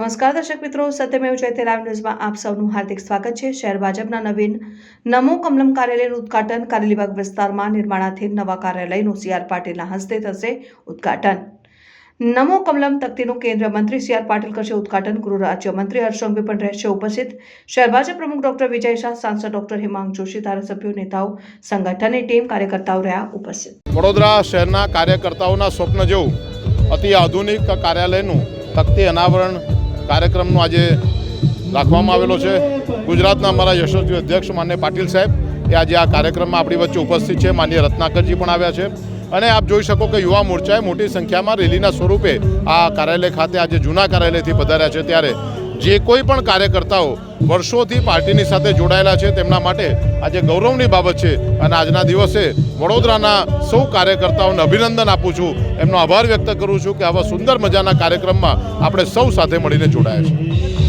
નમસ્કાર દર્શક મિત્રો, સત્યમેવ જયતે લાઈવ ન્યૂઝમાં આપ સૌનું હાર્દિક સ્વાગત છે। શહેર ભાજપના નવીન નમો કમલમ કાર્યાલયનું ઉદ્ઘાટન કારેલીબાગ વિસ્તારમાં નિર્માણાધીન નવા કાર્યાલયનું CR પાટીલના હસ્તે થશે ઉદ્ઘાટન। નમો કમલમ તકતીનું કેન્દ્રીય મંત્રી CR પાટીલ કરશે ઉદ્ઘાટન। ગૃહ રાજ્યમંત્રી હર્ષ સંઘવી પણ રહેશે ઉપસ્થિત। શહેર ભાજપ પ્રમુખ ડોક્ટર વિજય શાહ, સાંસદ ડોક્ટર હિમાંગ જોશી, ધારાસભ્યો, નેતાઓ, સંગઠનની ટીમ, કાર્યકર્તાઓ રહ્યા ઉપસ્થિત। વડોદરા શહેરના કાર્યકર્તાઓના સ્વપ્ન જેવું અતિ આધુનિક કાર્યાલયનું તકતી અનાવરણ કાર્યક્રમનો આજે રાખવામાં આવેલો છે। ગુજરાતના અમારા યશસ્વી અધ્યક્ષ માન્ય પાટીલ સાહેબ એ આજે આ કાર્યક્રમમાં આપણી વચ્ચે ઉપસ્થિત છે। માન્ય રત્નાકરજી પણ આવ્યા છે અને આપ જોઈ શકો કે યુવા મોરચાએ મોટી સંખ્યામાં રેલીના સ્વરૂપે આ કાર્યાલય ખાતે આજે જૂના કાર્યાલયથી પધાર્યા છે। ત્યારે જે કોઈ પણ કાર્યકર્તાઓ વર્ષોથી પાર્ટીની સાથે જોડાયેલા છે તેમના માટે આજે ગૌરવની બાબત છે અને આજના દિવસે વડોદરાના સૌ કાર્યકર્તાઓને અભિનંદન આપું છું, એમનો આભાર વ્યક્ત કરું છું કે આવા સુંદર મજાના કાર્યક્રમમાં આપણે સૌ સાથે મળીને જોડાયા છે।